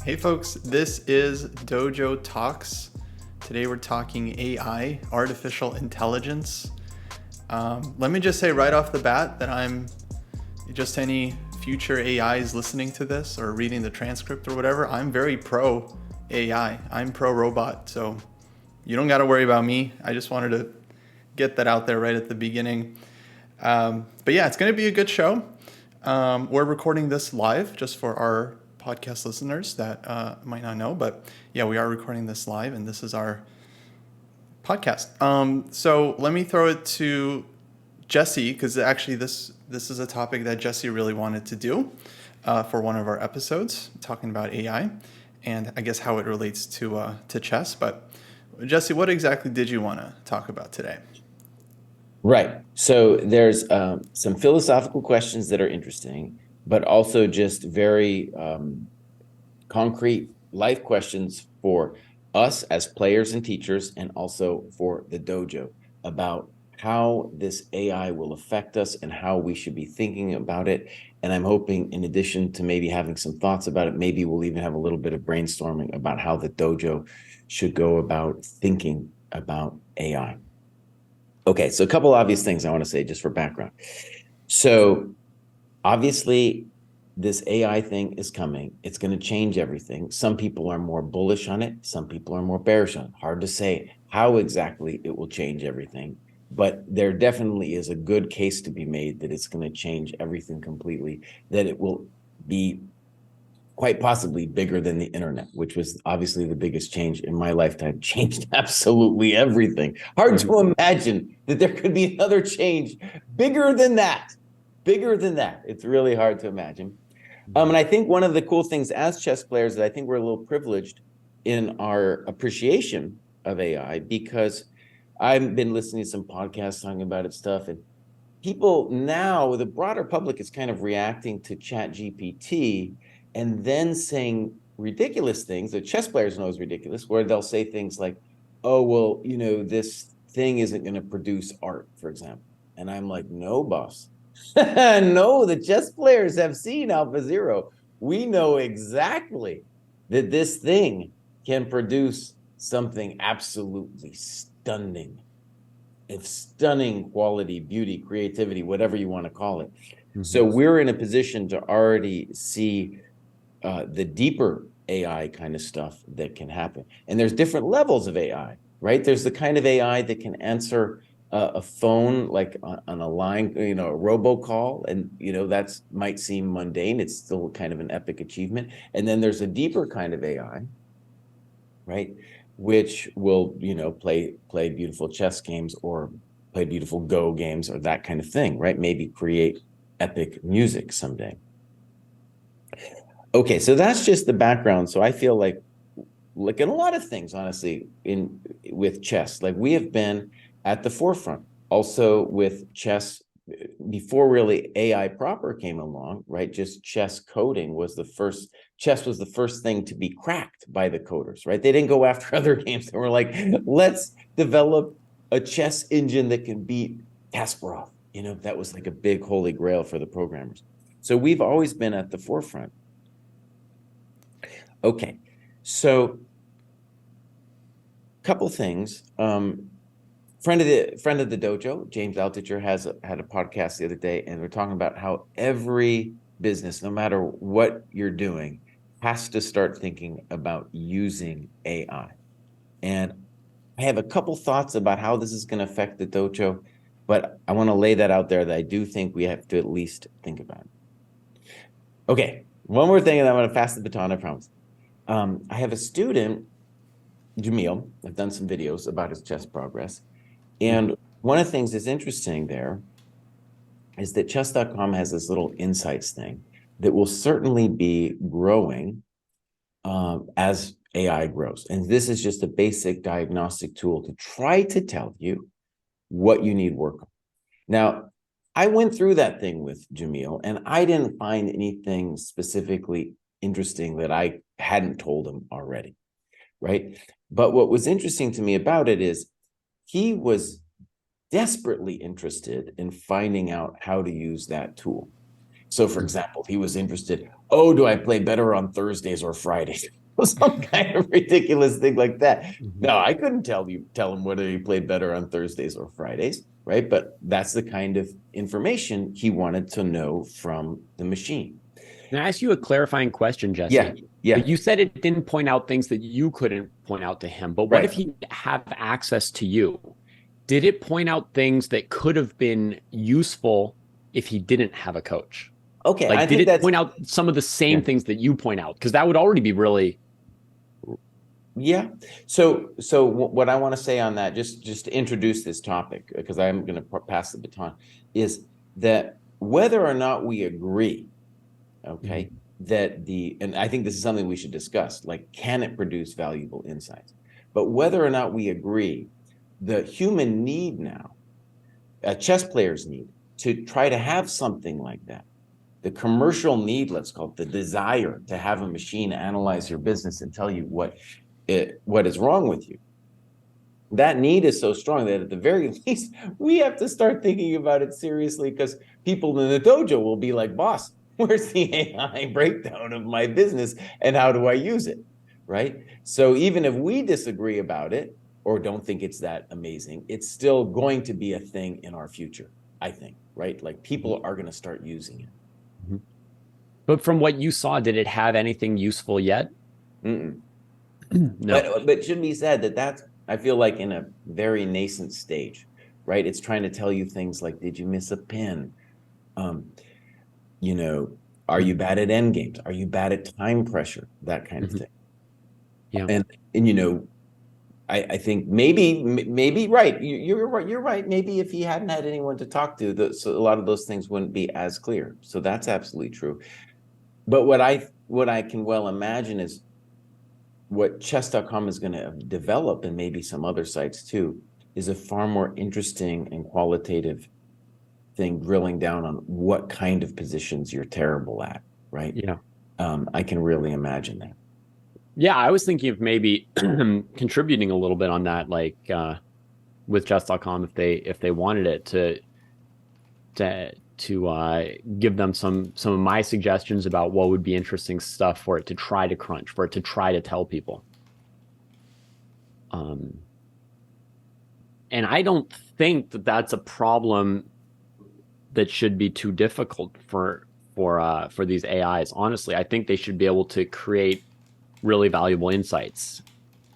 Hey folks, this is Dojo Talks. Today we're talking AI, artificial intelligence. Let me just say right off the bat that I'm just any future AIs listening to this or reading the transcript or whatever, I'm very pro AI. I'm pro robot, so you don't got to worry about me. I just wanted to get that out there right at the beginning. But yeah, it's going to be a good show. We're recording this live just for our podcast listeners that might not know, but yeah, we are recording this live and this is our podcast. So let me throw it to Jesse, because actually this is a topic that Jesse really wanted to do for one of our episodes, talking about AI and I guess how it relates to chess. But Jesse, what exactly did you want to talk about today? Right. So there's some philosophical questions that are interesting, but also just very concrete life questions for us as players and teachers, and also for the dojo about how this AI will affect us and how we should be thinking about it. And I'm hoping, in addition to maybe having some thoughts about it, maybe we'll even have a little bit of brainstorming about how the dojo should go about thinking about AI. Okay, so a couple obvious things I want to say just for background. So obviously, this AI thing is coming. It's going to change everything. Some people are more bullish on it. Some people are more bearish on it. Hard to say how exactly it will change everything. But there definitely is a good case to be made that it's going to change everything completely, that it will be quite possibly bigger than the internet, which was obviously the biggest change in my lifetime, changed absolutely everything. Hard to imagine that there could be another change bigger than that. Bigger than that. It's really hard to imagine. And I think one of the cool things as chess players that I think we're a little privileged in our appreciation of AI, because I've been listening to some podcasts talking about it stuff, and people now, the broader public is kind of reacting to Chat GPT and then saying ridiculous things that chess players know is ridiculous, where they'll say things like, oh, well, this thing isn't going to produce art, for example. And I'm like, no, boss. No, the chess players have seen AlphaZero. We know exactly that this thing can produce something absolutely stunning. It's stunning quality, beauty, creativity, whatever you want to call it. Mm-hmm. So we're in a position to already see the deeper AI kind of stuff that can happen. And there's different levels of AI, right? There's the kind of AI that can answer a phone like on a line, a robocall, and that's might seem mundane. It's still kind of an epic achievement. And then there's a deeper kind of AI, right, which will play beautiful chess games or play beautiful Go games or that kind of thing, right? Maybe create epic music someday. Okay, so that's just the background. So I feel like in a lot of things, honestly, with chess, like we have been at the forefront. Also with chess, before really AI proper came along, right? Just chess coding was the first. Chess was the first thing to be cracked by the coders, right? They didn't go after other games. They were like, let's develop a chess engine that can beat Kasparov. That was like a big holy grail for the programmers. So we've always been at the forefront. Okay, so couple things. Friend of the dojo, James Altucher, had a podcast the other day, and we're talking about how every business, no matter what you're doing, has to start thinking about using AI. And I have a couple thoughts about how this is going to affect the dojo, but I want to lay that out there that I do think we have to at least think about it. Okay, one more thing, and I'm going to pass the baton, I promise. I have a student, Jamil. I've done some videos about his chess progress. And one of the things that's interesting there is that chess.com has this little insights thing that will certainly be growing as AI grows. And this is just a basic diagnostic tool to try to tell you what you need work on. Now, I went through that thing with Jamil, and I didn't find anything specifically interesting that I hadn't told him already, right? But what was interesting to me about it is he was desperately interested in finding out how to use that tool. So, for example, if he was interested, oh, do I play better on Thursdays or Fridays? Some kind of ridiculous thing like that. Mhm. No, I couldn't tell him whether he played better on Thursdays or Fridays, right? But that's the kind of information he wanted to know from the machine. Can I ask you a clarifying question, Jesse? Yeah, yeah, You said it didn't point out things that you couldn't point out to him, but what if right. he had access to you? Did it point out things that could have been useful if he didn't have a coach? Okay, I Like, did think it that's point out some of the same yeah. things that you point out? Because that would already be really, Yeah. So what I want to say on that, just to introduce this topic, because I'm going to pass the baton, is that whether or not we agree, okay, and I think this is something we should discuss, like, can it produce valuable insights? But whether or not we agree, the human need now, chess players need to try to have something like that. The commercial need, let's call it, the desire to have a machine analyze your business and tell you what is wrong with you. That need is so strong that at the very least, we have to start thinking about it seriously, because people in the dojo will be like, boss, where's the AI breakdown of my business and how do I use it? Right? So even if we disagree about it or don't think it's that amazing, it's still going to be a thing in our future, I think, right? Like, people are going to start using it. but from what you saw, did it have anything useful yet? Mm-mm. No. But it should be said that that's, I feel like, in a very nascent stage, right? It's trying to tell you things like, did you miss a pin? You know, are you bad at end games? Are you bad at time pressure? That kind of thing. Yeah. And you know, I think maybe right. You're right. You're right. Maybe if he hadn't had anyone to talk to, so a lot of those things wouldn't be as clear. So that's absolutely true. But what I can well imagine is what chess.com is going to develop, and maybe some other sites too, is a far more interesting and qualitative thing, drilling down on what kind of positions you're terrible at, right? Yeah. I can really imagine that. Yeah, I was thinking of maybe contributing a little bit on that, like with chess.com, if they wanted it to give them some of my suggestions about what would be interesting stuff for it to try to crunch, for it to try to tell people. And I don't think that that's a problem that should be too difficult for these AIs. Honestly, I think they should be able to create really valuable insights.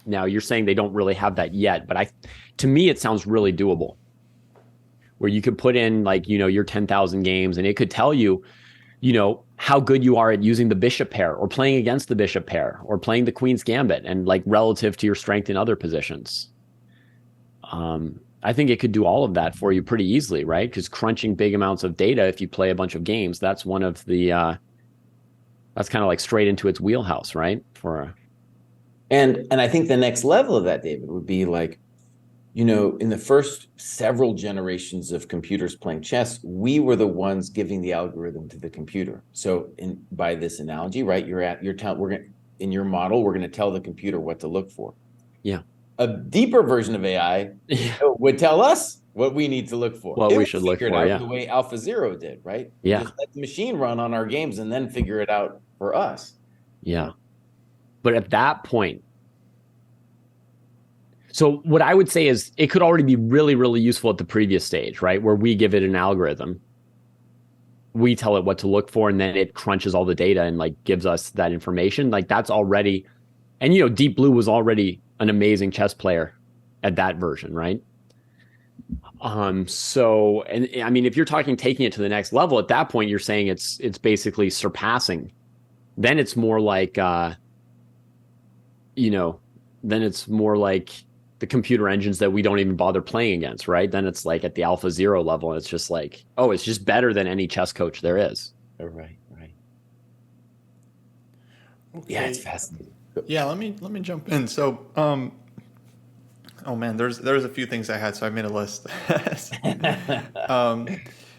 Now, you're saying they don't really have that yet, but to me, it sounds really doable. Where you could put in, like, your 10,000 games, and it could tell you, how good you are at using the bishop pair, or playing against the bishop pair, or playing the queen's gambit, and like relative to your strength in other positions. I think it could do all of that for you pretty easily, right? Because crunching big amounts of data, if you play a bunch of games, that's one of the that's kind of like straight into its wheelhouse, right? And I think the next level of that, David, would be like, in the first several generations of computers playing chess, we were the ones giving the algorithm to the computer. So by this analogy, right, in your model, we're going to tell the computer what to look for. Yeah. A deeper version of AI would tell us what we need to look for. What we should look for, the way AlphaZero did, right? Yeah. Just let the machine run on our games and then figure it out for us. Yeah. But at that point, so what I would say is it could already be really, really useful at the previous stage, right? Where we give it an algorithm. We tell it what to look for, and then it crunches all the data and like gives us that information. Like, that's already, and Deep Blue was already an amazing chess player at that version, right? So, and I mean, if you're talking taking it to the next level, at that point, you're saying it's basically surpassing. Then it's more like, then it's more like the computer engines that we don't even bother playing against, right? Then it's like at the AlphaZero level, and it's just like, oh, it's just better than any chess coach there is. Right. Okay. Yeah, it's fascinating. Yeah, let me jump in. So, oh man, there's a few things I had, so I made a list.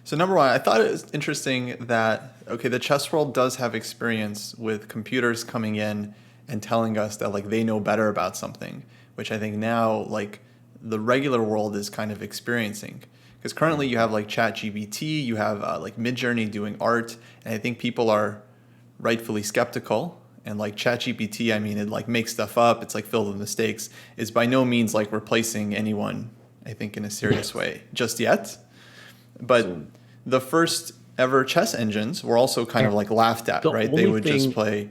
So number one, I thought it was interesting that, okay, the chess world does have experience with computers coming in and telling us that, like, they know better about something, which I think now, like, the regular world is kind of experiencing. Because currently you have like ChatGPT, you have like Midjourney doing art, and I think people are rightfully skeptical. And like ChatGPT, I mean, it like makes stuff up. It's like filled with mistakes. It's by no means like replacing anyone, I think, in a serious way just yet. But the first ever chess engines were also kind of like laughed at, right? They would just play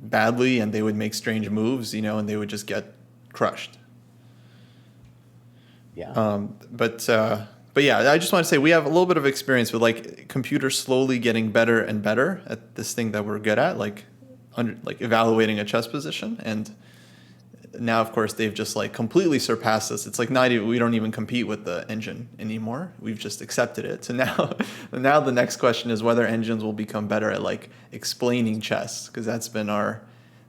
badly and they would make strange moves, you know, and they would just get crushed. Yeah. But yeah, I just want to say we have a little bit of experience with like computers slowly getting better and better at this thing that we're good at, like evaluating a chess position. And now, of course, they've just like completely surpassed us. It's like we don't even compete with the engine anymore. We've just accepted it. So now the next question is whether engines will become better at like explaining chess, because that's been our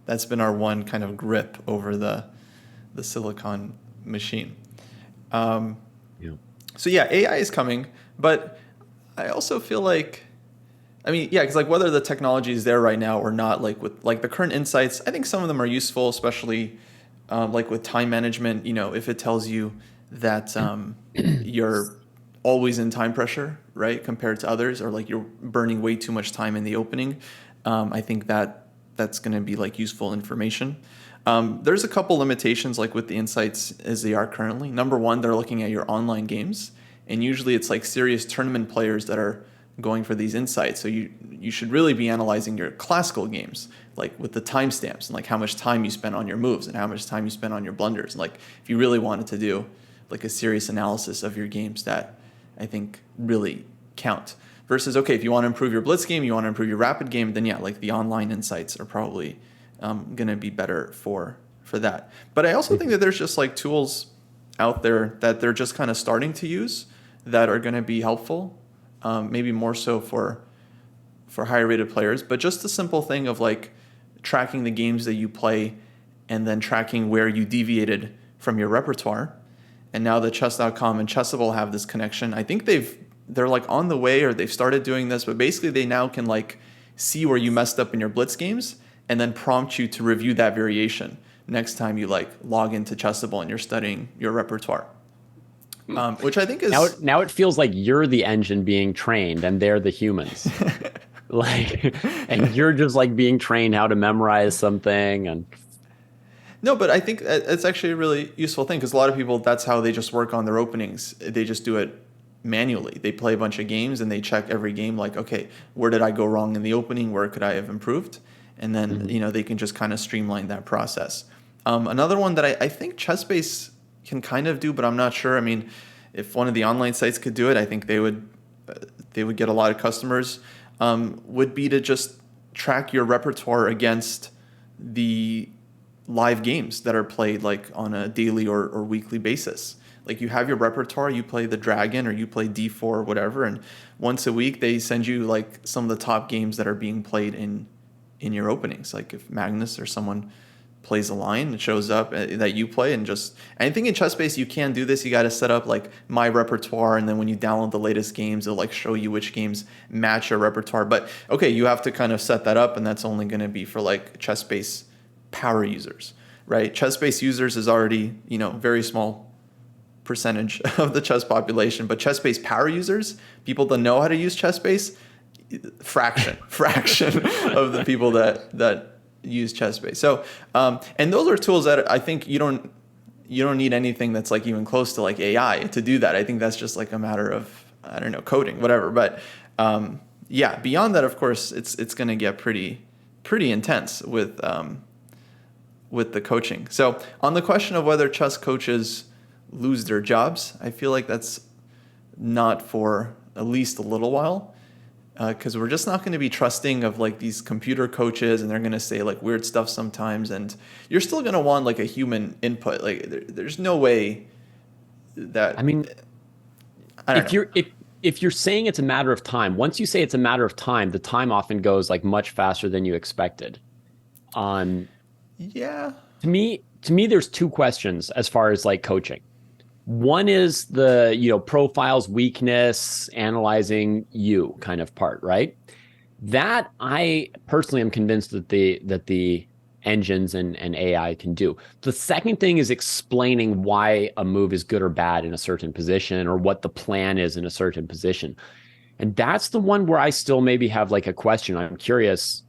one kind of grip over the silicon machine. So yeah, AI is coming, but I also feel like, I mean, yeah, because like whether the technology is there right now or not, like with like the current insights, I think some of them are useful, especially like with time management. You know, if it tells you that you're always in time pressure, right, compared to others, or like you're burning way too much time in the opening, I think that's going to be like useful information. There's a couple limitations like with the insights as they are currently. Number one, they're looking at your online games, and usually it's like serious tournament players that are going for these insights. So you should really be analyzing your classical games, like with the timestamps and like how much time you spent on your moves and how much time you spent on your blunders. And like if you really wanted to do like a serious analysis of your games, that I think really count. Versus, okay, if you want to improve your blitz game, you want to improve your rapid game, then yeah, like the online insights are probably going to be better for that. But I also think that there's just like tools out there that they're just kind of starting to use that are going to be helpful, maybe more so for higher rated players. But just the simple thing of like tracking the games that you play and then tracking where you deviated from your repertoire. And now that chess.com and Chessable have this connection, I think they're like on the way, or they've started doing this, but basically they now can like see where you messed up in your blitz games and then prompt you to review that variation next time you like log into Chessable and you're studying your repertoire. Which I think is now it feels like you're the engine being trained and they're the humans. Like, and you're just like being trained how to memorize something. And no, but I think it's actually a really useful thing, because a lot of people, that's how they just work on their openings. They just do it manually. They play a bunch of games and they check every game, like, okay, where did I go wrong in the opening? Where could I have improved? And then, you know, they can just kind of streamline that process. Another one that I think ChessBase can kind of do, but I'm not sure. I mean, if one of the online sites could do it, I think they would get a lot of customers, would be to just track your repertoire against the live games that are played like on a daily or weekly basis. Like you have your repertoire, you play the dragon or you play d4 or whatever, and once a week they send you like some of the top games that are being played in your openings. Like if Magnus or someone plays a line, it shows up that you play. And I think in ChessBase you can do this. You got to set up like my repertoire, and then when you download the latest games, it'll like show you which games match your repertoire. But okay, you have to kind of set that up, and that's only going to be for like ChessBase power users, right? ChessBase users is already, you know, very small percentage of the chess population, but ChessBase power users, people that know how to use ChessBase, fraction of the people that use ChessBase. So, and those are tools that I think you don't need anything that's like even close to like AI to do that. I think that's just like a matter of, I don't know, coding, whatever. But yeah, beyond that, of course, it's going to get pretty intense with the coaching. So on the question of whether chess coaches lose their jobs, I feel like that's not for at least a little while, because we're just not going to be trusting of like these computer coaches, and they're going to say like weird stuff sometimes, and you're still going to want like a human input. Like there's no way that, I mean, I don't know. If you're saying it's a matter of time, once you say it's a matter of time, the time often goes like much faster than you expected. Yeah. To me, there's two questions as far as like coaching. One is the, you know, profiles, weakness, analyzing you kind of part, right? That I personally am convinced that the engines and AI can do. The second thing is explaining why a move is good or bad in a certain position, or what the plan is in a certain position. And that's the one where I still maybe have like a question. I'm curious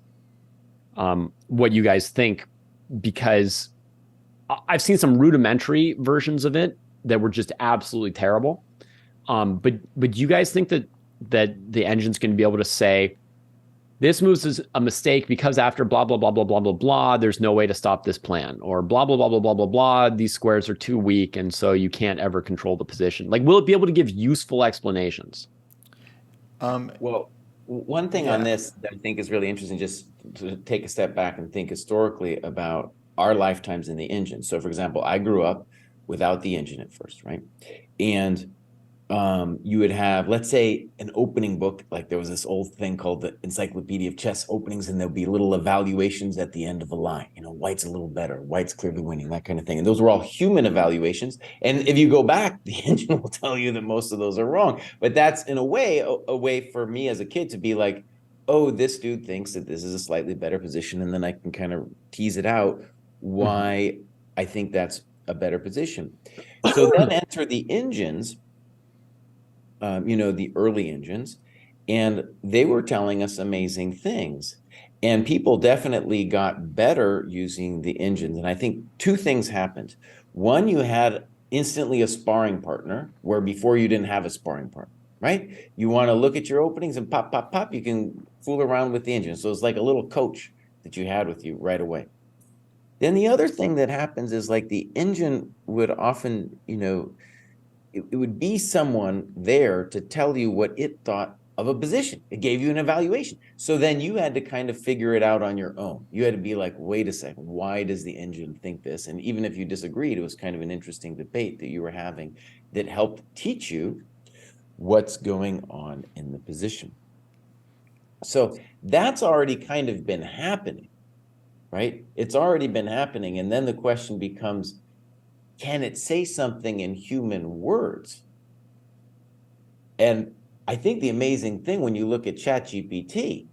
what you guys think, because I've seen some rudimentary versions of it that were just absolutely terrible. But do you guys think that the engine's going to be able to say, this move is a mistake because after blah, blah, blah, blah, blah, blah, blah, there's no way to stop this plan, or blah, blah, blah, blah, blah, blah, blah, these squares are too weak, and so you can't ever control the position? Like, will it be able to give useful explanations? Well, one thing on this that I think is really interesting, just to take a step back and think historically about our lifetimes in the engine. So, for example, I grew up without the engine at first, right? And you would have, let's say, an opening book. Like there was this old thing called the Encyclopedia of Chess Openings, and there'll be little evaluations at the end of a line. You know, white's a little better, white's clearly winning, that kind of thing. And those were all human evaluations. And if you go back, the engine will tell you that most of those are wrong. But that's in a way for me as a kid to be like, oh, this dude thinks that this is a slightly better position, and then I can kind of tease it out why I think that's a better position. So then enter the engines. The early engines, and they were telling us amazing things. And people definitely got better using the engines. And I think two things happened. One, you had instantly a sparring partner, where before you didn't have a sparring partner, right? You want to look at your openings and pop, pop, pop, you can fool around with the engine. So it's like a little coach that you had with you right away. Then the other thing that happens is, like, the engine would often, it would be someone there to tell you what it thought of a position. It gave you an evaluation. So then you had to kind of figure it out on your own. You had to be like, wait a second, why does the engine think this? And even if you disagreed, it was kind of an interesting debate that you were having that helped teach you what's going on in the position. So that's already kind of been happening, right? It's already been happening. And then the question becomes, can it say something in human words? And I think the amazing thing when you look at ChatGPT,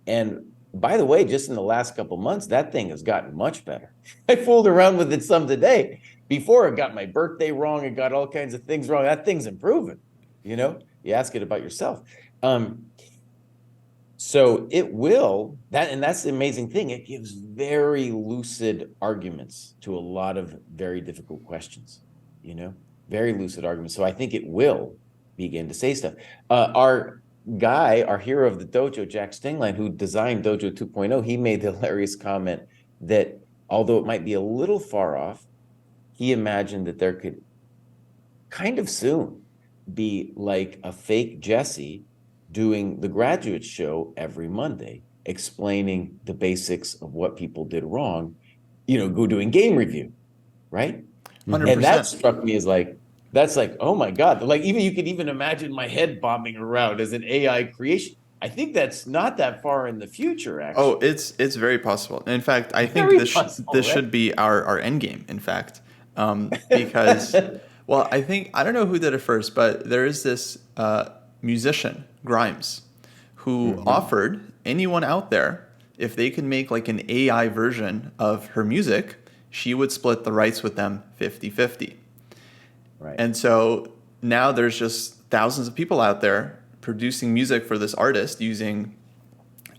and by the way, just in the last couple months, that thing has gotten much better. I fooled around with it some today. Before, it got my birthday wrong, it got all kinds of things wrong. That thing's improving. You ask it about yourself. So it will, and that's the amazing thing. It gives very lucid arguments to a lot of very difficult questions, very lucid arguments. So I think it will begin to say stuff. Our hero of the dojo, Jack Stingline, who designed Dojo 2.0, he made the hilarious comment that although it might be a little far off, he imagined that there could kind of soon be like a fake Jesse doing the graduate show every Monday, explaining the basics of what people did wrong, go doing game review, right? 100%. And that struck me as that's like, oh my God, like you could even imagine my head bobbing around as an AI creation. I think that's not that far in the future, actually. Oh, it's very possible. In fact, I think this should be our end game, in fact, because, well, I don't know who did it first, but there is this musician, Grimes, who offered anyone out there, if they could make like an AI version of her music, she would split the rights with them 50-50. Right. And so now there's just thousands of people out there producing music for this artist using,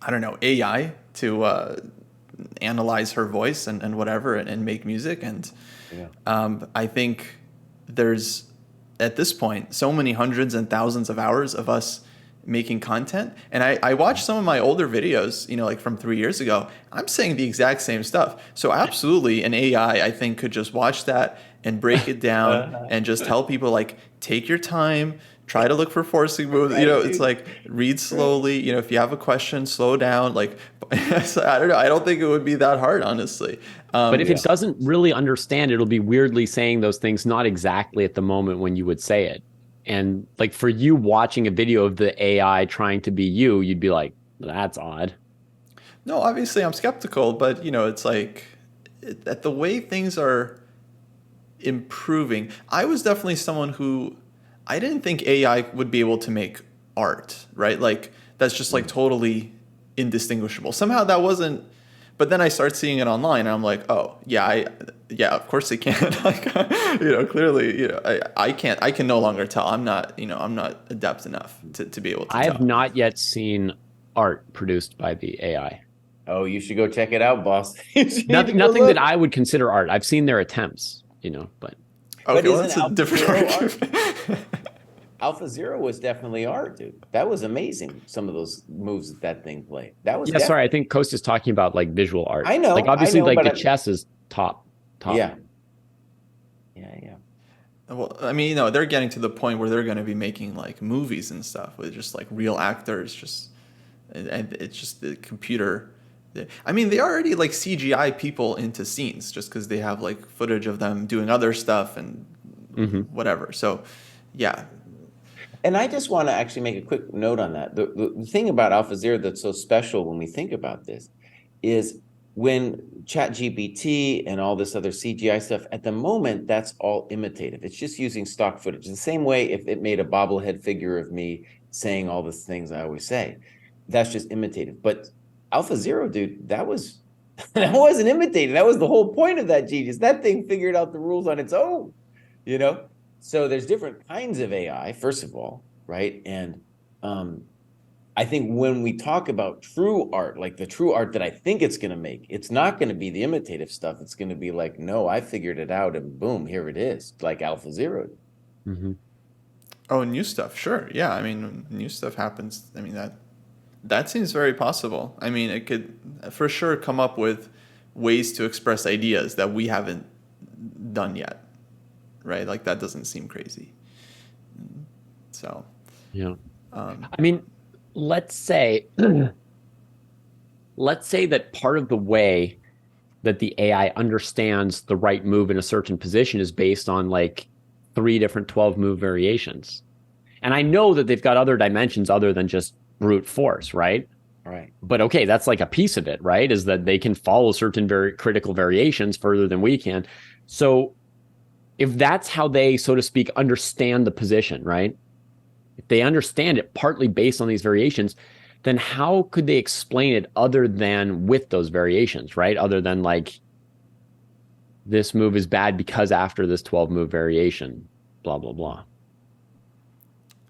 AI to analyze her voice and whatever and make music. And I think there's, at this point, so many hundreds and thousands of hours of us making content. And I watched some of my older videos, like from 3 years ago. I'm saying the exact same stuff. So absolutely an AI, I think, could just watch that and break it down and just tell people, like, take your time, try to look for forcing moves. It's like, read slowly. If you have a question, slow down. Like, so I don't know. I don't think it would be that hard, honestly. But if it doesn't really understand, it'll be weirdly saying those things, not exactly at the moment when you would say it. And like, for you watching a video of the AI trying to be you, you'd be like, that's odd. No, obviously I'm skeptical, but it's like that the way things are improving. I was definitely someone who, I didn't think AI would be able to make art, right? Like, that's just like totally indistinguishable. Somehow that wasn't But then I start seeing it online, and I'm like, oh yeah, of course they can. Like, clearly, I can't. I can no longer tell. I'm not adept enough to be able to I have tell. not yet seen art produced by the AI. Oh, you should go check it out, boss. You need to Nothing, go nothing that look. I would consider art. I've seen their attempts, but But Okay, well isn't that's a different AlphaZero art? argument. AlphaZero was definitely art, dude. That was amazing. Some of those moves that thing played. That was yeah. Sorry, I definitely. think Kostya's talking about like visual art. I Like know, obviously, like but the chess is top. yeah, yeah. Well, I mean, they're getting to the point where they're going to be making like movies and stuff with just like real actors, and it's just the computer. I mean, they already like CGI people into scenes just because they have like footage of them doing other stuff and Mm-hmm. whatever. So, yeah, And I just want to actually make a quick note on that. The thing about AlphaZero that's so special when we think about this is when ChatGPT and all this other CGI stuff, at the moment, that's all imitative. It's just using stock footage. The same way if it made a bobblehead figure of me saying all the things I always say, that's just imitative. But AlphaZero, dude, that that wasn't imitated. That was the whole point of that genius. That thing figured out the rules on its own, you know? So there's different kinds of AI, first of all, right? And I think when we talk about true art, like the true art that I think it's going to make, it's not going to be the imitative stuff. It's going to be like, no, I figured it out, and boom, here it is, like AlphaZero. Mm-hmm. oh, new stuff, sure, yeah. I mean, when new stuff happens. I mean that seems very possible. I mean, it could for sure come up with ways to express ideas that we haven't done yet, right? Like that doesn't seem crazy. So, Yeah. um, I mean, let's say let's say that part of the way that the AI understands the right move in a certain position is based on like 3 different 12 move variations. And I know that they've got other dimensions other than just brute force, right? Right. But okay, that's like a piece of it, right? Is that they can follow certain very critical variations further than we can. So if that's how they, so to speak, understand the position, right? If they understand it partly based on these variations, then how could they explain it other than with those variations, right? Other than like this move is bad because after this 12 move variation, blah, blah, blah.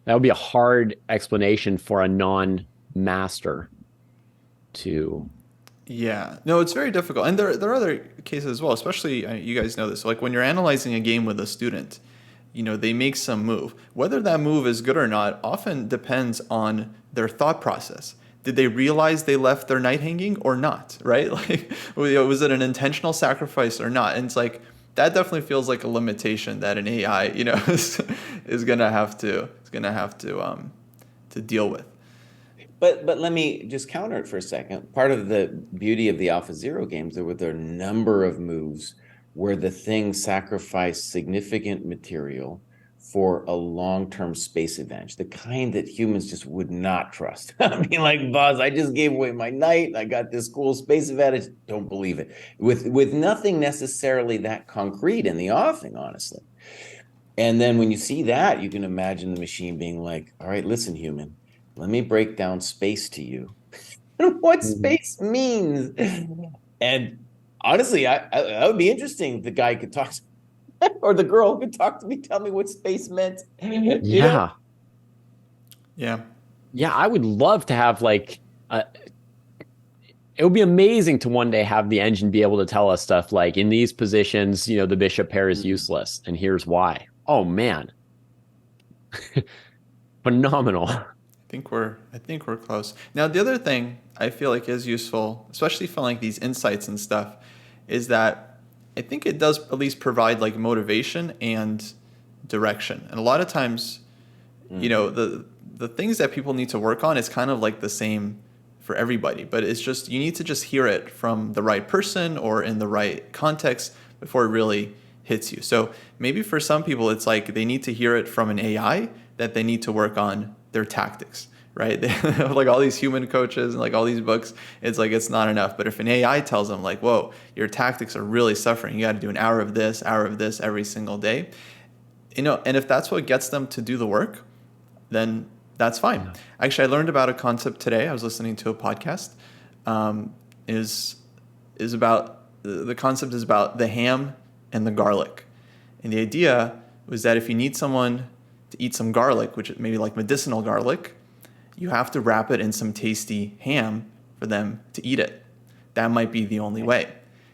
That would be a hard explanation for a non-master to. yeah, no, it's very difficult, and there are other cases as well. Especially you guys know this. Like when you're analyzing a game with a student, they make some move. Whether that move is good or not often depends on their thought process. Did they realize they left their knight hanging or not? Right? Like, was it an intentional sacrifice or not? And it's like that definitely feels like a limitation that an AI, is gonna have to deal with. But let me just counter it for a second. Part of the beauty of the AlphaZero games, there were a number of moves where the thing sacrificed significant material for a long-term space advantage, the kind that humans just would not trust. I mean, like, boss, I just gave away my knight. I got this cool space advantage. Don't believe it. With nothing necessarily that concrete in the offing, honestly. And then when you see that, you can imagine the machine being like, all right, listen, human, let me break down space to you. What space means. And honestly, that would be interesting. The guy could talk to, or the girl could talk to me, tell me what space meant. Yeah. Yeah. Yeah, I would love to have like it would be amazing to one day have the engine be able to tell us stuff like in these positions, the bishop pair is useless and here's why. Oh man. Phenomenal. I think we're close. Now, the other thing I feel like is useful, especially for like these insights and stuff, is that I think it does at least provide like motivation and direction. And a lot of times, the things that people need to work on is kind of like the same for everybody, but it's just you need to just hear it from the right person or in the right context before it really hits you. So maybe for some people it's like they need to hear it from an AI that they need to work on their tactics, right? They have like all these human coaches and like all these books, it's like it's not enough. But if an AI tells them like, whoa, your tactics are really suffering, you got to do an hour of this every single day, and if that's what gets them to do the work, then that's fine. Actually, I learned about a concept today. I was listening to a podcast. Is is about the concept is about the ham and the garlic. And the idea was that if you need someone to eat some garlic, which maybe like medicinal garlic, you have to wrap it in some tasty ham for them to eat it. That might be the only way.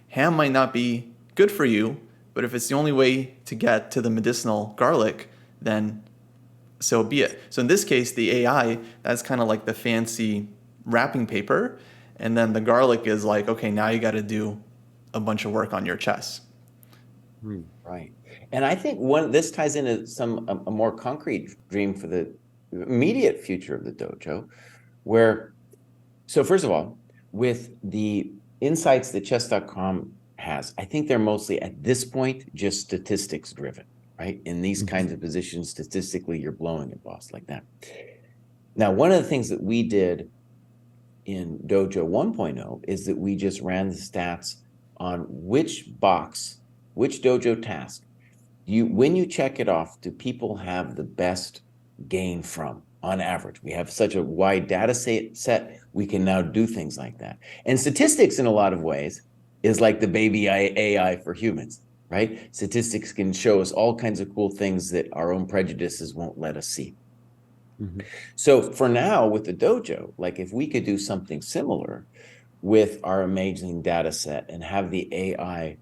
Ham might not be good for you, but if it's the only way to get to the medicinal garlic, then so be it. So in this case, the AI, that's kind of like the fancy wrapping paper. And then the garlic is like, okay, now you got to do a bunch of work on your chess. Right. And I think this ties into a more concrete dream for the immediate future of the dojo, so first of all, with the insights that chess.com has, I think they're mostly at this point just statistics driven, right? In these kinds of positions, statistically, you're blowing a boss like that. Now, one of the things that we did in Dojo 1.0 is that we just ran the stats on which dojo task, when you check it off, do people have the best gain from on average? We have such a wide data set, we can now do things like that. And statistics in a lot of ways is like the baby AI for humans, right? Statistics can show us all kinds of cool things that our own prejudices won't let us see. So for now with the dojo, like if we could do something similar with our amazing data set and have the AI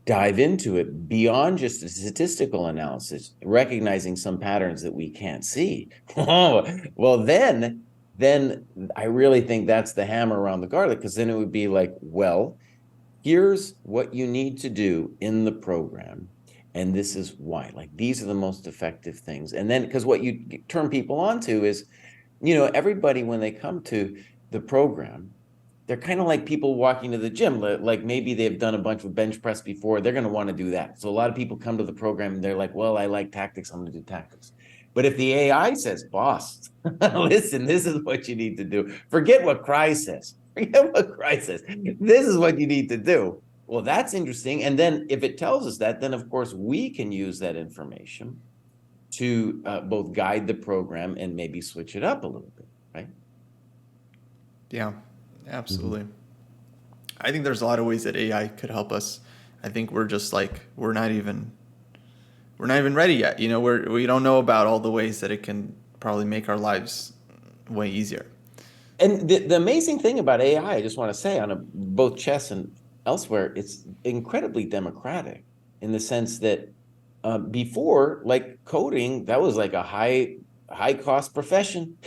dive into it beyond just the statistical analysis, recognizing some patterns that we can't see. Well, then I really think that's the hammer around the garlic, because then it would be like, well, here's what you need to do in the program, and this is why. Like, these are the most effective things. And then, because what you turn people on to is, everybody, when they come to the program, they're kind of like people walking to the gym. Like maybe they've done a bunch of bench press before. They're going to want to do that. So a lot of people come to the program and they're like, well, I like tactics. I'm going to do tactics. But if the AI says, boss, listen, this is what you need to do. Forget what Kraai says. This is what you need to do. Well, that's interesting. And then if it tells us that, then of course we can use that information to both guide the program and maybe switch it up a little bit, right? Yeah. Absolutely. I think there's a lot of ways that AI could help us. I think we're just like, we're not even ready yet. We don't know about all the ways that it can probably make our lives way easier. And the amazing thing about AI, I just want to say, on both chess and elsewhere, it's incredibly democratic in the sense that before, like coding, that was like a high cost profession.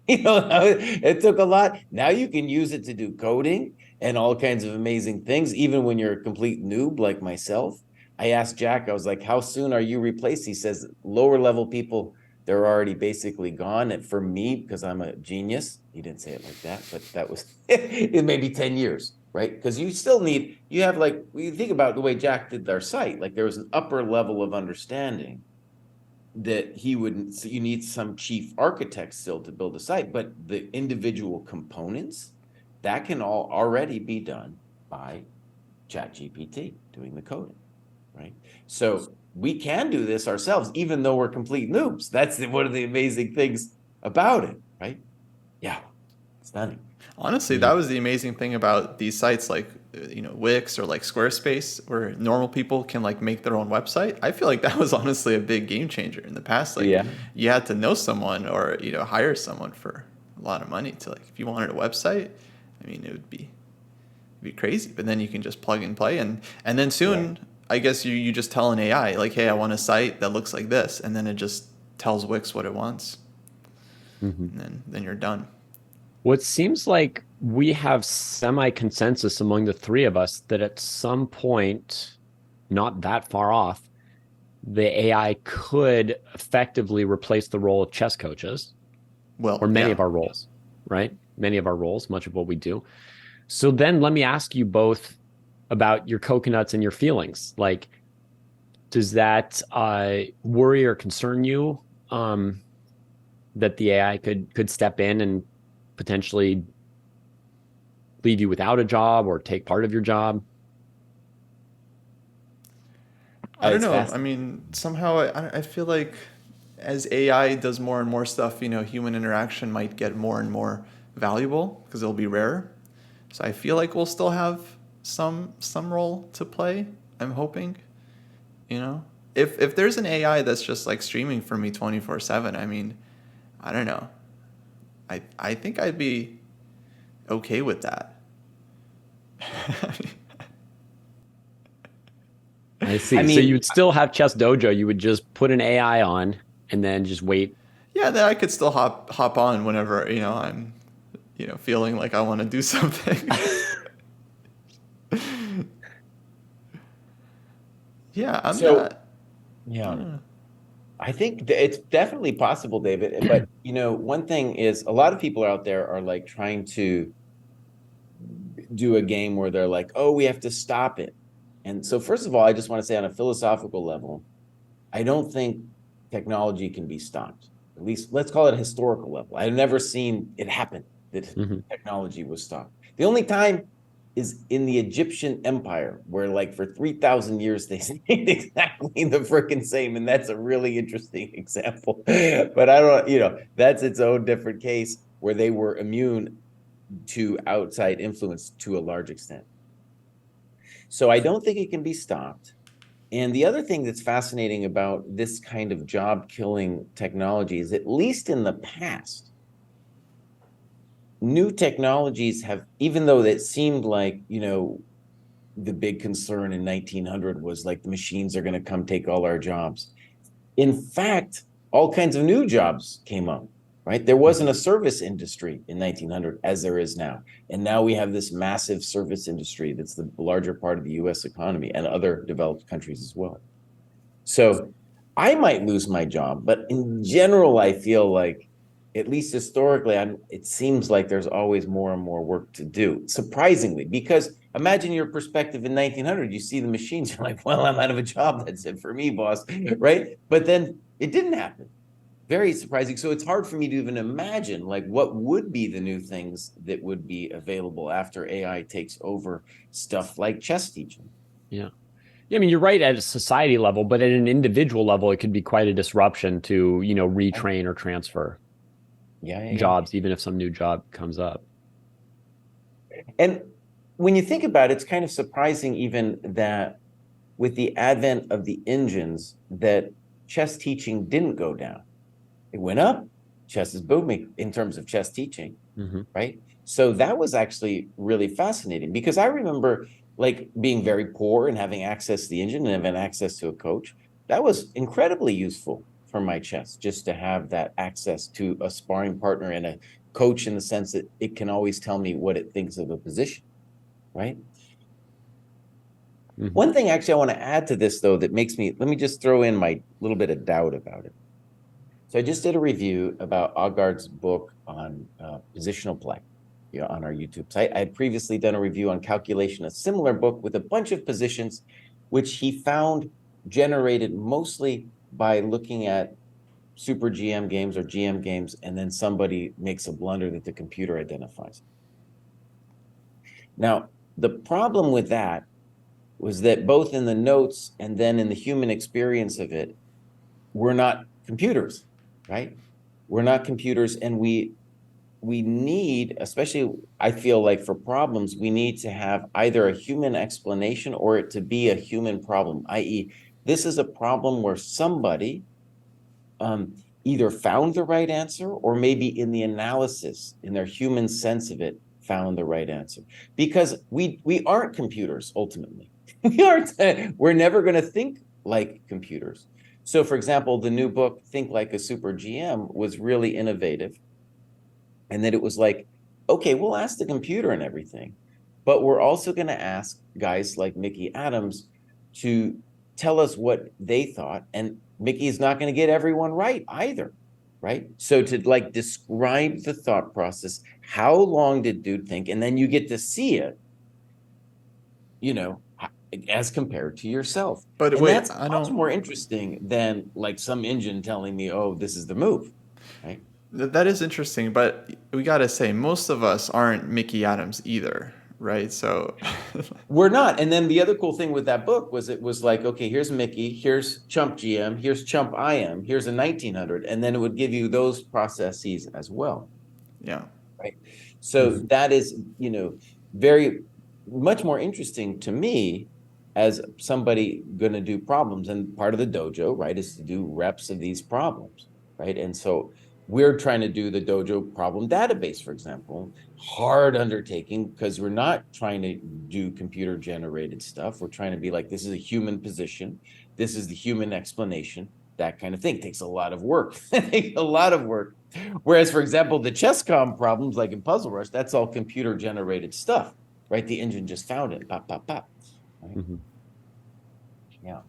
It took a lot. Now you can use it to do coding and all kinds of amazing things, even when you're a complete noob like myself. I asked Jack, I was like, how soon are you replaced? He says, lower level people, they're already basically gone. And for me, because I'm a genius, he didn't say it like that, but that was it, maybe 10 years, right? Because you have like, when you think about the way Jack did our site, like there was an upper level of understanding that you need some chief architect still to build a site, but the individual components, that can all already be done by ChatGPT doing the coding, right? So we can do this ourselves, even though we're complete noobs. That's one of the amazing things about it, right? Yeah, stunning. Honestly, that was the amazing thing about these sites like Wix or like Squarespace, where normal people can like make their own website. I feel like that was honestly a big game changer in the past. Like you had to know someone or hire someone for a lot of money to, like, if you wanted a website, I mean, it'd be crazy. But then you can just plug and play, and then soon I guess you just tell an AI like, hey, I want a site that looks like this, and then it just tells Wix what it wants, and then you're done. What seems like we have semi-consensus among the three of us that at some point, not that far off, the AI could effectively replace the role of chess coaches, or many of our roles, right? Many of our roles, much of what we do. So then let me ask you both about your coconuts and your feelings. Like, does that worry or concern you that the AI could step in and potentially leave you without a job or take part of your job? I don't know. I mean, somehow I feel like as AI does more and more stuff, human interaction might get more and more valuable because it'll be rarer. So I feel like we'll still have some role to play. I'm hoping, you know, if there's an AI that's just like streaming for me 24/7, I mean, I don't know. I think I'd be okay with that. I see. I So you mean, would still have ChessDojo. You would just put an AI on and then just wait. Yeah, then I could still hop on whenever, I'm, feeling like I want to do something. Yeah, I'm so not. yeah, I think it's definitely possible, David. But one thing is a lot of people out there are like trying to do a game where they're like, oh, we have to stop it. And so first of all, I just want to say on a philosophical level, I don't think technology can be stopped. At least let's call it a historical level. I've never seen it happen that technology was stopped. The only time is in the Egyptian Empire, where like for 3,000 years they stayed exactly the freaking same. And that's a really interesting example. But I don't, that's its own different case where they were immune to outside influence to a large extent. So I don't think it can be stopped. And the other thing that's fascinating about this kind of job killing technology is, at least in the past, new technologies have, even though it seemed like, the big concern in 1900 was like the machines are going to come take all our jobs. In fact, all kinds of new jobs came up, right? There wasn't a service industry in 1900 as there is now. And now we have this massive service industry that's the larger part of the US economy and other developed countries as well. So I might lose my job, but in general, I feel like, at least historically, it seems like there's always more and more work to do, surprisingly, because imagine your perspective in 1900, you see the machines, you're like, well, I'm out of a job. That's it for me, boss, right? But then it didn't happen. Very surprising. So it's hard for me to even imagine like what would be the new things that would be available after AI takes over stuff like chess teaching. Yeah. I mean, you're right at a society level, but at an individual level, it could be quite a disruption to, retrain or transfer jobs, even if some new job comes up. And when you think about it, it's kind of surprising even that with the advent of the engines, that chess teaching didn't go down. It went up. Chess is booming in terms of chess teaching, right? So that was actually really fascinating, because I remember like being very poor and having access to the engine and having access to a coach. That was incredibly useful for my chess, just to have that access to a sparring partner and a coach, in the sense that it can always tell me what it thinks of a position, right? One thing actually I want to add to this, though, that makes me, let me just throw in my little bit of doubt about it. So I just did a review about Agard's book on positional play on our YouTube site. I had previously done a review on calculation, a similar book with a bunch of positions, which he found generated mostly by looking at super GM games or GM games, and then somebody makes a blunder that the computer identifies. Now, the problem with that was that both in the notes and then in the human experience of it, we're not computers, right? We're not computers, and we need, especially I feel like for problems, we need to have either a human explanation or it to be a human problem, i.e., this is a problem where somebody either found the right answer, or maybe in the analysis, in their human sense of it, found the right answer. Because we aren't computers, ultimately. We're never going to think like computers. So, for example, the new book, Think Like a Super GM, was really innovative. And that it was like, okay, we'll ask the computer and everything, but we're also going to ask guys like Mickey Adams to tell us what they thought. And Mickey's not going to get everyone right either, right? So to like describe the thought process, how long did dude think? And then you get to see it, as compared to yourself. But and wait, that's much more interesting than like some engine telling me, oh, this is the move, right? That is interesting, but we gotta say, most of us aren't Mickey Adams either, right? So we're not. And then the other cool thing with that book was it was like, okay, here's Mickey, here's Chump GM, here's Chump IM, here's a 1900, and then it would give you those processes as well. Yeah. Right. So that is, very, much more interesting to me as somebody going to do problems. And part of the dojo, right, is to do reps of these problems, right? And so we're trying to do the dojo problem database, for example, hard undertaking, because we're not trying to do computer generated stuff. We're trying to be like, this is a human position. This is the human explanation, that kind of thing. It takes a lot of work. It takes a lot of work. Whereas, for example, the chess.com problems, like in Puzzle Rush, that's all computer generated stuff, right? The engine just found it, pop, pop, pop. Right? Mm-hmm. Yeah.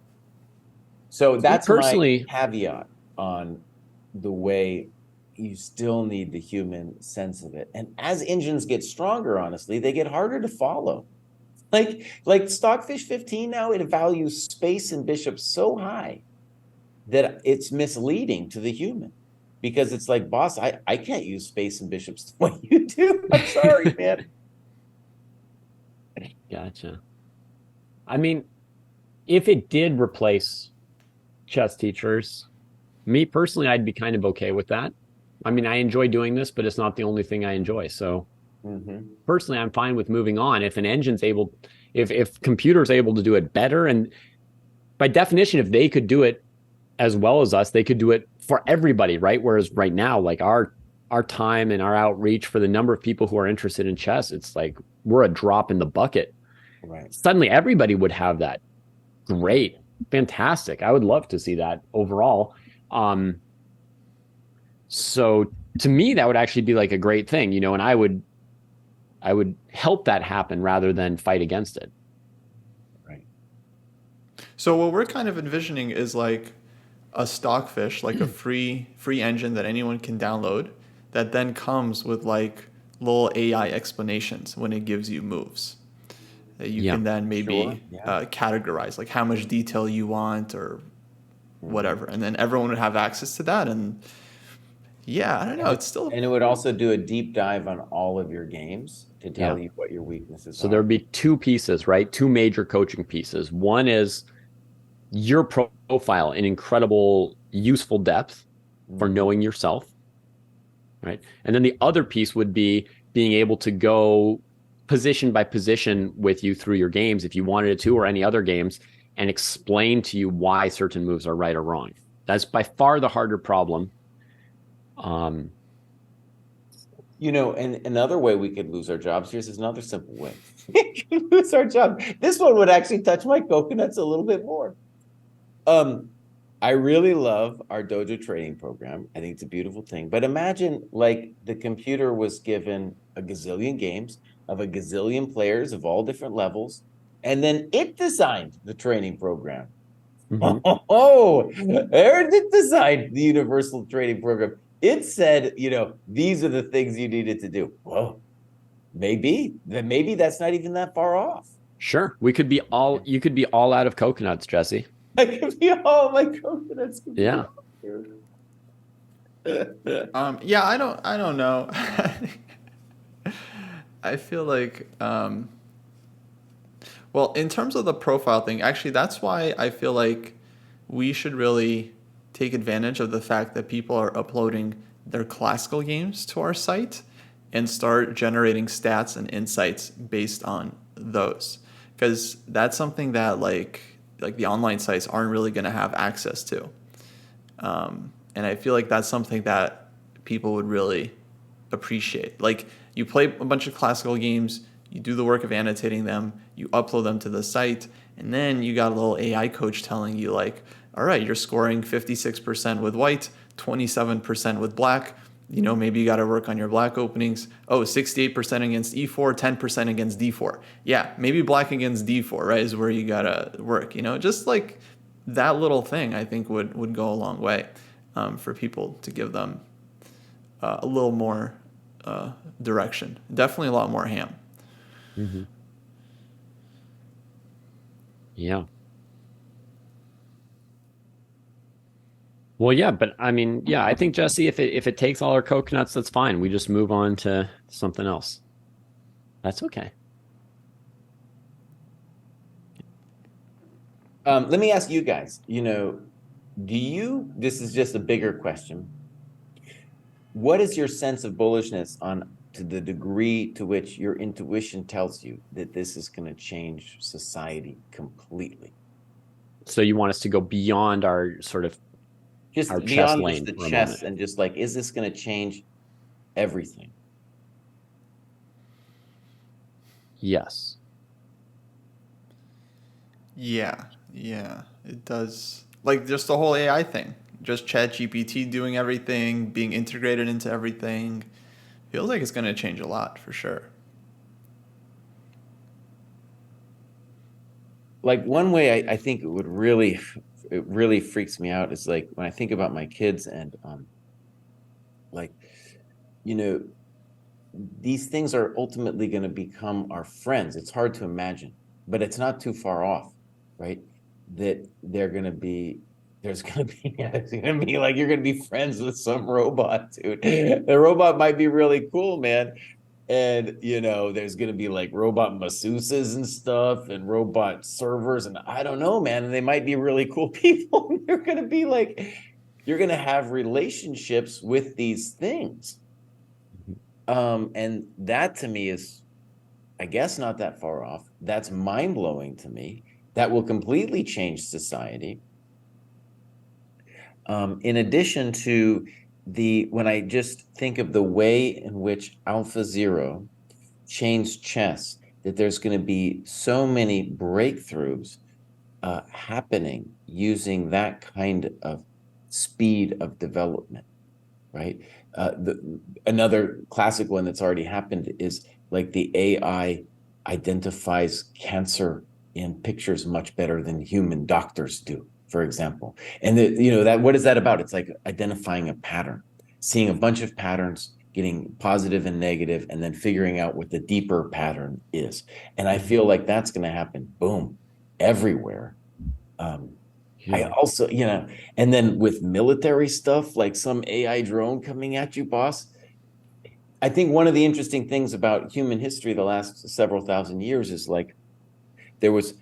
So that's personally, my caveat on the way you still need the human sense of it. And as engines get stronger, honestly, they get harder to follow. Like Stockfish 15 now, it values space and bishops so high that it's misleading to the human, because it's like, boss, I can't use space and bishops the way you do. I'm sorry, man. Gotcha. I mean, if it did replace chess teachers, me personally, I'd be kind of okay with that. I mean, I enjoy doing this, but it's not the only thing I enjoy. So personally, I'm fine with moving on. If an engine's able, if computer's able to do it better, and by definition, if they could do it as well as us, they could do it for everybody, right? Whereas right now, like our time and our outreach for the number of people who are interested in chess, it's like we're a drop in the bucket. Right. Suddenly everybody would have that. Great. Fantastic. I would love to see that overall. So to me, that would actually be like a great thing, you know, and I would help that happen rather than fight against it. Right. So what we're kind of envisioning is like a Stockfish, like a free engine that anyone can download, that then comes with like little AI explanations when it gives you moves. That you can then maybe categorize like how much detail you want or whatever, and then everyone would have access to that. And yeah, I don't know, it's still, and it would also do a deep dive on all of your games to tell you what your weaknesses are. So there'd be two pieces, right? Two major coaching pieces. One is your profile in incredible, useful depth for knowing yourself, right? And then the other piece would be being able to go position by position with you through your games, if you wanted to, or any other games, and explain to you why certain moves are right or wrong. That's by far the harder problem. You know, and another way we could lose our jobs, here's another simple way. We could lose our job. This one would actually touch my coconuts a little bit more. I really love our dojo training program. I think it's a beautiful thing. But imagine like the computer was given a gazillion games of a gazillion players of all different levels, and then it designed the training program. It designed the universal training program. It said, you know, these are the things you needed to do. Whoa, maybe that's not even that far off. Sure. You could be all out of coconuts, Jesse. I could be all my coconuts. Yeah. yeah, I don't know. I feel like, well, in terms of the profile thing, actually, that's why I feel like we should really take advantage of the fact that people are uploading their classical games to our site and start generating stats and insights based on those. Because that's something that like the online sites aren't really going to have access to. And I feel like that's something that people would really appreciate. Like you play a bunch of classical games, you do the work of annotating them, you upload them to the site, and then you got a little AI coach telling you like, all right, you're scoring 56% with white, 27% with black. You know, maybe you got to work on your black openings. Oh, 68% against E4, 10% against D4. Yeah, maybe black against D4, right, is where you got to work. You know, just like that little thing, I think would go a long way for people to give them a little more direction. Definitely a lot more ham. Mm-hmm. Yeah. Well, yeah, but I mean, yeah, I think Jesse, if it takes all our coconuts, that's fine. We just move on to something else. That's okay. Let me ask you guys, you know, this is just a bigger question. What is your sense of bullishness on to the degree to which your intuition tells you that this is going to change society completely. So you want us to go beyond our sort of just our chess beyond lane just the for a chess moment. and just like, is this going to change everything? Yes. Yeah, it does. Like just the whole AI thing, just ChatGPT doing everything, being integrated into everything, feels like it's going to change a lot for sure. Like one way I think it really freaks me out is like when I think about my kids and like, you know, these things are ultimately going to become our friends. It's hard to imagine, but it's not too far off, right? That there's going to be like, you're going to be friends with some robot, dude. The robot might be really cool, man. And, there's going to be like robot masseuses and stuff and robot servers. And I don't know, man. And they might be really cool people. You're going to be like, you're going to have relationships with these things. And that to me is, I guess, not that far off. That's mind-blowing to me. That will completely change society. In addition to when I just think of the way in which AlphaZero changed chess, that there's going to be so many breakthroughs happening using that kind of speed of development, right? Another classic one that's already happened is like the AI identifies cancer in pictures much better than human doctors do, for example. And what is that about? It's like identifying a pattern, seeing a bunch of patterns, getting positive and negative, and then figuring out what the deeper pattern is. And I feel like that's going to happen, boom, everywhere. I also, and then with military stuff, like some AI drone coming at you, boss. I think one of the interesting things about human history the last several thousand years is like there was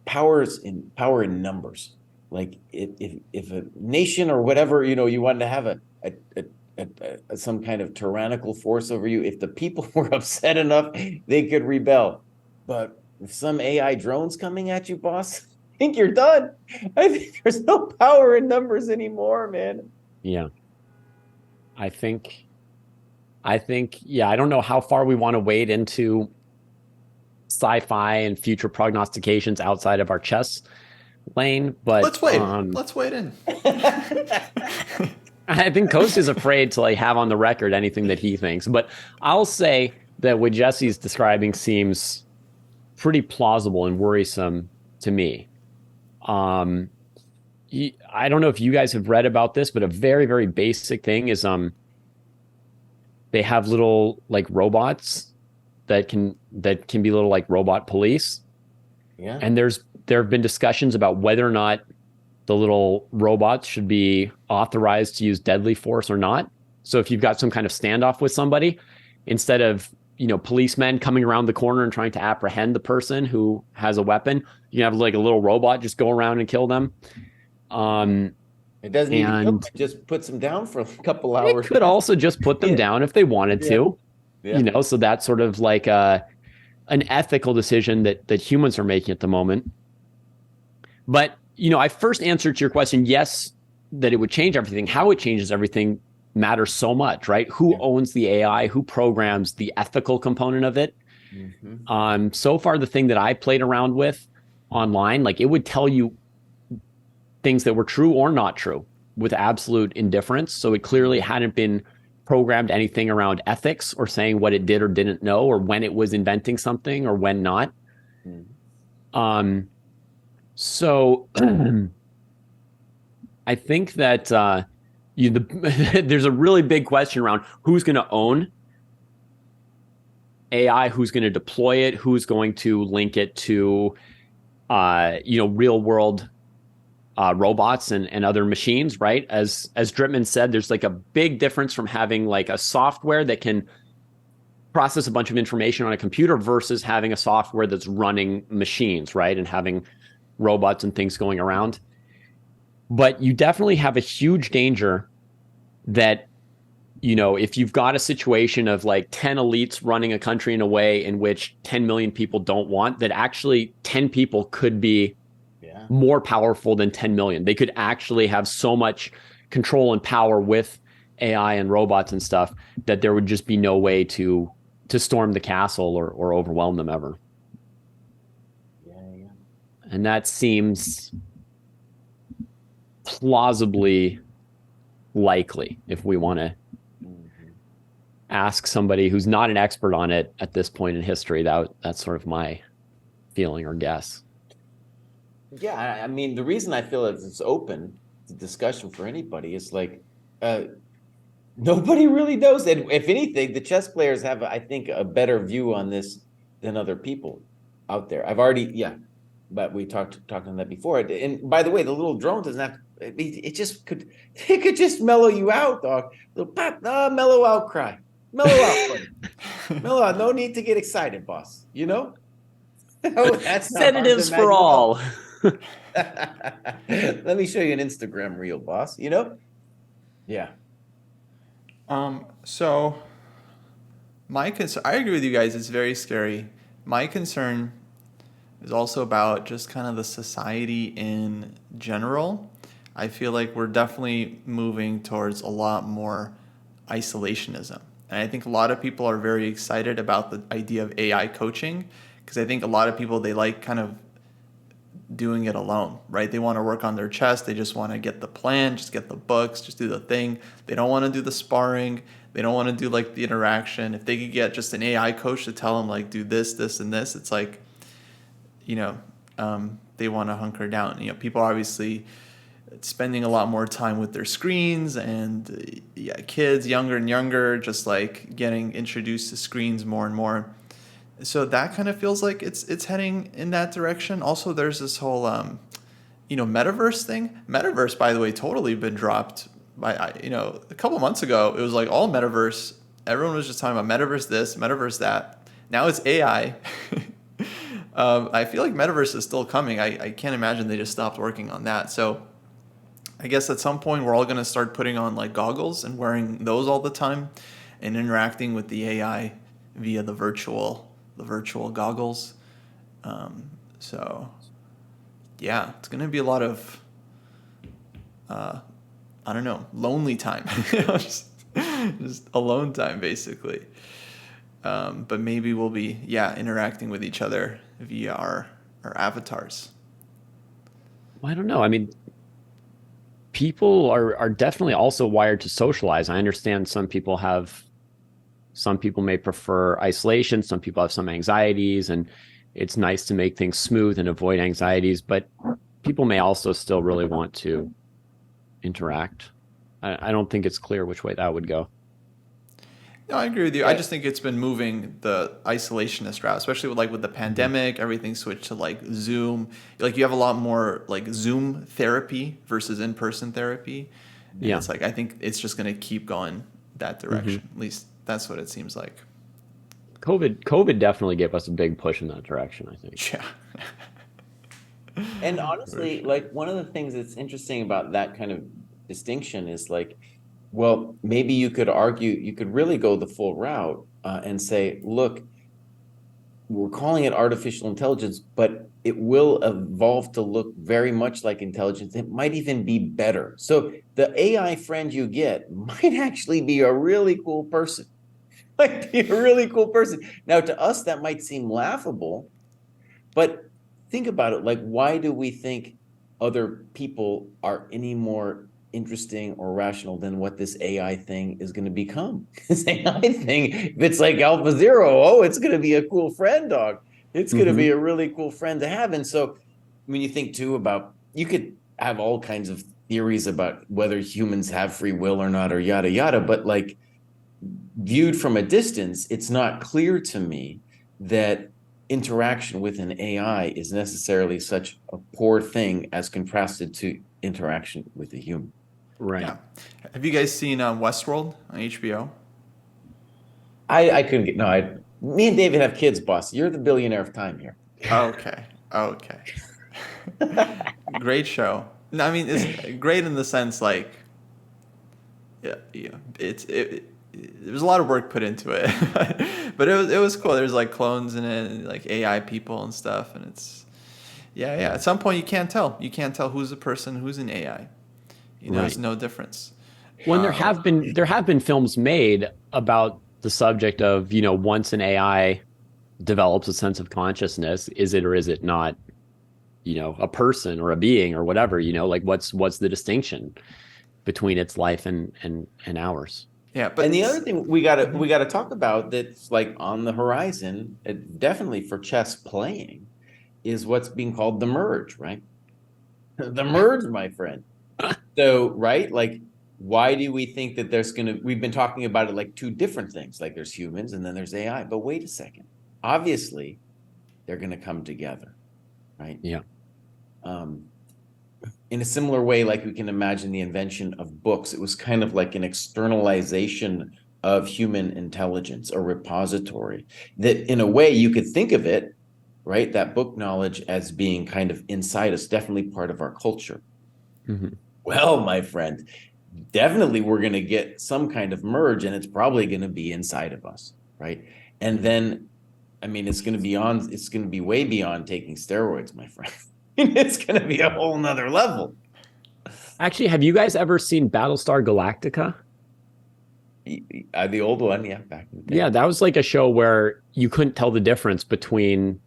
power in numbers. Like if a nation or whatever, you wanted to have some kind of tyrannical force over you, if the people were upset enough, they could rebel. But if some AI drones coming at you, boss, I think you're done. I think there's no power in numbers anymore, man. Yeah. I think, yeah, I don't know how far we want to wade into sci-fi and future prognostications outside of our chess lane, but let's wade in. I think Coast is afraid to like have on the record anything that he thinks, but I'll say that what Jesse's describing seems pretty plausible and worrisome to me. I don't know if you guys have read about this, but a very, very basic thing is they have little like robots that can be little like robot police. Yeah. And there have been discussions about whether or not the little robots should be authorized to use deadly force or not. So if you've got some kind of standoff with somebody, instead of policemen coming around the corner and trying to apprehend the person who has a weapon, you can have like a little robot just go around and kill them. It doesn't even kill them, it just puts them down for a couple hours. It could also just put them down if they wanted to. Yeah. So that's sort of like an ethical decision that humans are making at the moment. But I first answered to your question, yes, that it would change everything. How it changes everything matters so much, right? Who owns the AI? Who programs the ethical component of it? Mm-hmm. So far, the thing that I played around with online, like it would tell you things that were true or not true with absolute indifference. So it clearly hadn't been programmed anything around ethics or saying what it did or didn't know or when it was inventing something or when not. So I think that there's a really big question around who's going to own AI, who's going to deploy it, who's going to link it to real world robots and other machines, right? As Drittman said, there's like a big difference from having like a software that can process a bunch of information on a computer versus having a software that's running machines, right? And having robots and things going around. But you definitely have a huge danger that if you've got a situation of like 10 elites running a country in a way in which 10 million people don't want, that actually 10 people could be more powerful than 10 million. They could actually have so much control and power with AI and robots and stuff that there would just be no way to storm the castle or overwhelm them ever. Yeah. And that seems plausibly likely if we want to ask somebody who's not an expert on it at this point in history. That's sort of my feeling or guess. Yeah, I mean, the reason I feel that it's open to discussion for anybody is like, nobody really knows. And if anything, the chess players have, I think, a better view on this than other people out there. But we talked on that before. And by the way, the little drone doesn't have to, it could just mellow you out, dog. Little pop, mellow out, cry. Mellow out, buddy. Mellow out. No need to get excited, boss. You know? That's sedatives for all. Let me show you an Instagram reel, boss. You know? Yeah. So my concern, I agree with you guys, it's very scary. My concern is also about just kind of the society in general. I feel like we're definitely moving towards a lot more isolationism. And I think a lot of people are very excited about the idea of AI coaching, because I think a lot of people, they like kind of doing it alone, right? They want to work on their chess. They just want to get the plan, just get the books, just do the thing. They don't want to do the sparring. They don't want to do like the interaction. If they could get just an AI coach to tell them like, do this, this, and this, it's like, they want to hunker down. People are obviously spending a lot more time with their screens, and kids younger and younger, just like getting introduced to screens more and more. So that kind of feels like it's heading in that direction. Also, there's this whole, metaverse thing. Metaverse, by the way, totally been dropped by, a couple months ago. It was like all metaverse. Everyone was just talking about metaverse this, metaverse that. Now it's AI. I feel like metaverse is still coming. I can't imagine they just stopped working on that. So I guess at some point we're all going to start putting on like goggles and wearing those all the time and interacting with the AI via the virtual goggles. So yeah, it's going to be a lot of, lonely time, just alone time basically. But maybe we'll be, interacting with each other via our avatars. I don't know. I mean, people are definitely also wired to socialize. I understand some people may prefer isolation. Some people have some anxieties, and it's nice to make things smooth and avoid anxieties, but people may also still really want to interact. I don't think it's clear which way that would go. No, I agree with you. I just think it's been moving the isolationist route, especially with the pandemic. Everything switched to like Zoom. Like you have a lot more like Zoom therapy versus in-person therapy. And it's like I think it's just going to keep going that direction. At least that's what it seems like. COVID definitely gave us a big push in that direction, I think. Yeah. And honestly, like one of the things that's interesting about that kind of distinction is like, well, maybe you could really go the full route and say, look, we're calling it artificial intelligence, but it will evolve to look very much like intelligence. It might even be better. So the AI friend you get might actually be a really cool person. Might be a really cool person. Now, to us, that might seem laughable, but think about it. Like, why do we think other people are any more interesting or rational than what this AI thing is going to become? This AI thing, if it's like Alpha Zero, it's going to be a cool friend, dog. It's going to be a really cool friend to have. And so when you think too about, you could have all kinds of theories about whether humans have free will or not, or yada, yada. But like viewed from a distance, it's not clear to me that interaction with an AI is necessarily such a poor thing as contrasted to interaction with a human. Right. Yeah. Have you guys seen Westworld on HBO? I couldn't get, no, me and David have kids, boss. You're the billionaire of time here. Okay. Great show. No, I mean, it's great in the sense like, there was a lot of work put into it, but it was cool. There's like clones in it, and like AI people and stuff, and it's yeah. At some point, you can't tell. You can't tell who's a person, who's an AI. There's no difference. When there have been films made about the subject of, once an AI develops a sense of consciousness, is it or is it not, a person or a being or whatever, like what's the distinction between its life and ours? Yeah, but and the other thing we gotta talk about that's like on the horizon, definitely for chess playing, is what's being called the merge, right? The merge, my friend. So, right, like, why do we think that we've been talking about it like two different things, like there's humans and then there's AI, but wait a second, obviously they're gonna come together, right? Yeah. In a similar way, like we can imagine the invention of books, it was kind of like an externalization of human intelligence, a repository that in a way you could think of it, right, that book knowledge as being kind of inside us, definitely part of our culture. Mm-hmm. Well, my friend, definitely we're going to get some kind of merge, and it's probably going to be inside of us, right? And then, I mean, it's going to be way beyond taking steroids, my friend. It's going to be a whole nother level. Actually, have you guys ever seen Battlestar Galactica? The old one, yeah, back in the day. Yeah, that was like a show where you couldn't tell the difference between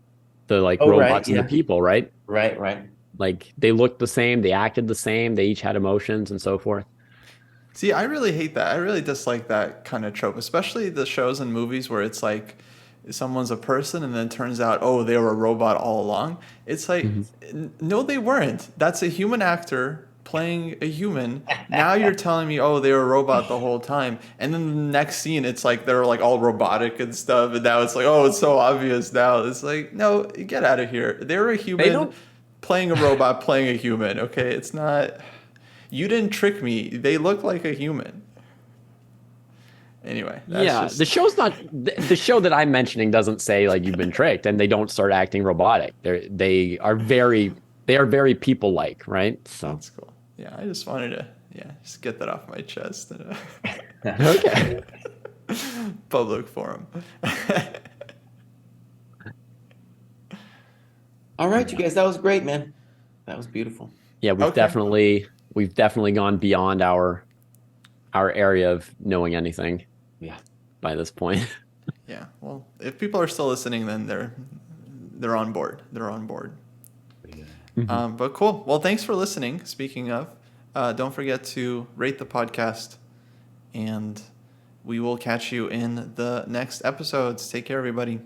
the robots and the people, right? Right. Like they looked the same, they acted the same, they each had emotions and so forth. See, I really hate that. I really dislike that kind of trope, especially the shows and movies where it's like someone's a person and then it turns out, oh, they were a robot all along. It's like, no, they weren't. That's a human actor playing a human. Now you're telling me, oh, they were a robot the whole time. And then the next scene, it's like they're like all robotic and stuff. And now it's like, oh, it's so obvious now. It's like, no, get out of here. They were a human playing a robot playing a human. Okay, it's not. You didn't trick me. They look like a human. Anyway, the show's not the show that I'm mentioning doesn't say like you've been tricked, and they don't start acting robotic. They are very people like, right? So that's cool. Yeah, I just wanted to just get that off my chest. Okay. Public forum. All right, you guys, that was great, man. That was beautiful. Yeah, we've definitely gone beyond our area of knowing anything. Yeah. By this point. Yeah. Well, if people are still listening, then they're on board. They're on board. Yeah. But cool. Well, thanks for listening. Speaking of, don't forget to rate the podcast, and we will catch you in the next episodes. Take care, everybody.